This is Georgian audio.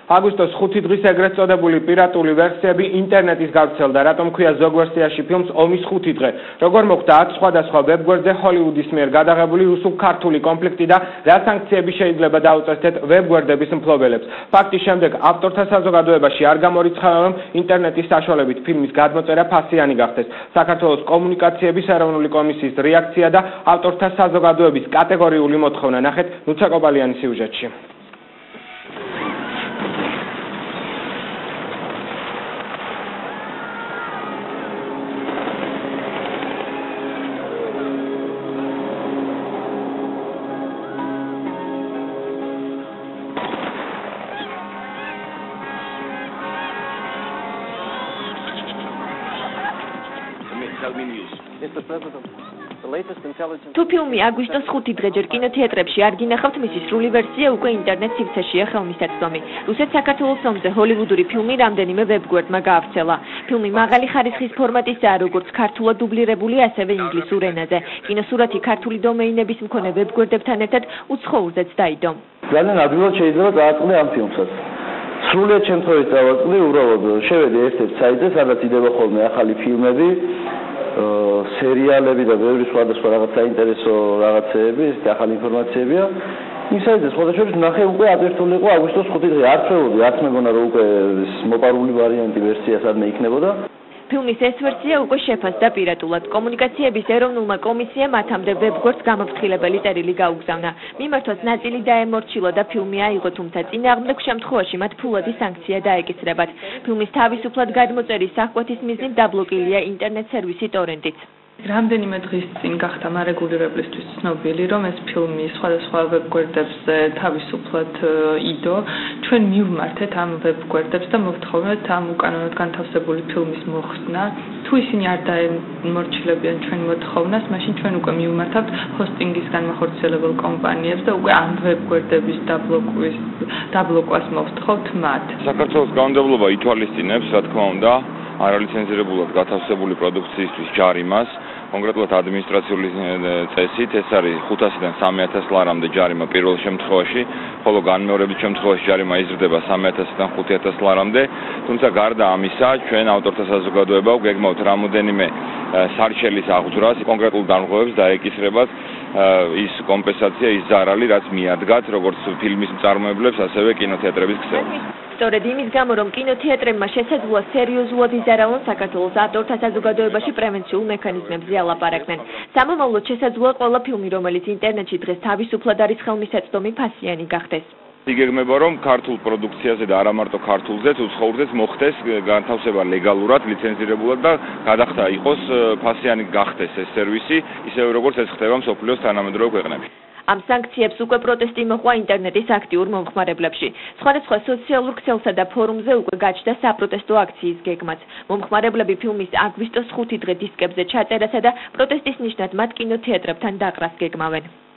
აგვისტოს 5 დღის ეგრეთ წოდებული პირატული ვერსიები ინტერნეტის გავრცელდა, რატომ ქვია ზოგ ვერსიაში ფილმს ომის 5 დღე. Როგორ მოხდა აქ სხვადასხვა ვებგვერდზე ჰოლივუდის მიერ გადაღებული რუსულ-ქართული კონფლიქტი და რა სანქციები შეიძლება დაუწესდეთ ვებგვერდების მფლობელებს. ფაქტის შემდეგ ავტორთა საზოგადოებაში არ გამორიცხავა, რომ ინტერნეტის საშუალებით ფილმის გადმოწერა ფასიანი გახდეს. საქართველოს კომუნიკაციების ეროვნული კომისიის რეაქცია და ავტორთა საზოგადოების კატეგორიული მოთხოვნა ნახეთ ნუცა კობალიანის სიუჟეტში. თუ ფილმი აგვისტოს 5 დღე ჯერ კინოთეატრებში არ გინახავთ, მისი სრული ვერსია უკვე ინტერნეტ სივრცეშია ხელმისაწვდომი. რუსეთ-საქართველოს ომზე ჰოლივუდური ფილმი რამდენიმე ვებგვერდმა გაავრცელა. ფილმი მაღალი ხარისხის ფორმატისაა, როგორც ქართულად დუბლირებული, ასევე ინგლისურ ენაზე. კინოსურათი ქართული დომეინების მქონე ვებგვერდებთან ერთად უცხოურზეც დაიდო. ძალიან ადვილად შეიძლება დააწყდე ამ ფილმსაც. სრულიად შემთხვევით დავაწყდი, უბრალოდ შევედი ერთ-ერთ საიტზე, სადაც იდება ხოლმე ახალი ფილმები, სერიალები და ბევრი სხვადასხვა რაღაც საინტერესო რაღაცეები, ახალი ინფორმაციებია. იმ საიტზე სხვადასხვა ნახე უკვე ატვირთული იყო აგვისტოს 5 დღე. არ ხვევოდი, არც მეგონა რომ უკვე მოპარული ვარიანტი ვერსია სადმე იქნებოდა. ფილმის ეს ვერსია უკვე შეფასდა პირატულად. კომუნიკაციების ეროვნულმა კომისიამ ათამდე ვებგვერდს გამაფრთხილებელი წერილი გაუგზავნა. მიმართვაც ნაწილი დაემორჩილა და ფილმი აიღო, თუმცა წინააღმდეგ შემთხვევაში მათ ფულადი სანქცია დაეკისრებათ. ფილმის თავისუფლად გადმოწერის სახკვეთის მიზნით დაბლოკილია ინტერნეტ სერვისი ტორენტიც. რამდენიმე დღის წინ გახდა მარეგულირებლისთვის ცნობილი, რომ ეს ფილმი სხვადასხვა ვებგვერდებზე თავისუფლად იდო. ჩვენ მივმართეთ ამ ვებგვერდებს და მოვთხოვეთ ამ უკანონოდ განთავსებული ფილმის მოხსნა. თუ ისინი არ დაემორჩილებიან ჩვენ მოთხოვნას, მაშინ ჩვენ უკვე მივმართავთ ჰოსტინგის განმახორციელებელ კომპანიებს და უკვე ამ ვებგვერდების დაბლოკვას მოვთხოვთ მათ. საქართველოს კანონმდებლობა ითვალისწინებს, რა თქმა უნდა, არალიცენზირებულად გათავსებული პროდუქციისთვის ჯარიმას, კონკრეტულად ადმინისტრაციული წესით, ეს არის 500-დან 3000 ლარამდე ჯარიმა პირველ შემთხვევაში, ხოლო განმეორების შემთხვევაში ჯარიმა იზრდება 3000-დან 5000 ლარამდე. თუმცა გარდა ამისა, ჩვენ ავტორთა საზოგადოება გეგმავთ რამოდენიმე სარჩელის აღძვრას, კონკრეტულ დამღვრევებს დაეკისრებათ ის კომპენსაცია, ის ზარალი, რაც მიადგათ როგორც ფილმის მწარმოებლებს, ასევე კინოთეატრების ქსელს. სწორედ იმის გამო, რომ კინოთეატრებმა შესაძლოა სერიოზულად იზარალონ საქართველოს ავტორთა საზოგადოებაში პრევენციულ მექანიზმებზე ალაპარაკდნენ. სამომავლოდ შესაძლოა ყველა ფილმი, რომელიც ინტერნეტში დღეს თავისუფლად არის ხელმისაწვდომი, ფასიანი გახდეს. იგეგმება, რომ ქართულ პროდუქციაზე და არა მარტო ქართულზეც, უცხოურზეც მოხდეს განთავსება ლეგალურად, ლიცენზირებულად და გადახდა იყოს ფასიანი გახდეს ეს სერვისი, ისევე როგორც ეს ხდება მსოფლიოს თანამედროვე ქვეყნებში. ამ სანქციებს უკვე პროტესტი მოყვა ინტერნეტის აქტიურ მომხმარებლებში. სხვადასხვა სოციალურ ქსელსა და ფორუმზე უკვე გაჩნდა საპროტესტო აქციის გეგმაც. მომხმარებლები ფილმის აგვისტოს 5 დღე დისკებზე ჩაწერასა და პროტესტის ნიშნად მათ კინოთეატრებთან დაყრას გეგმავენ.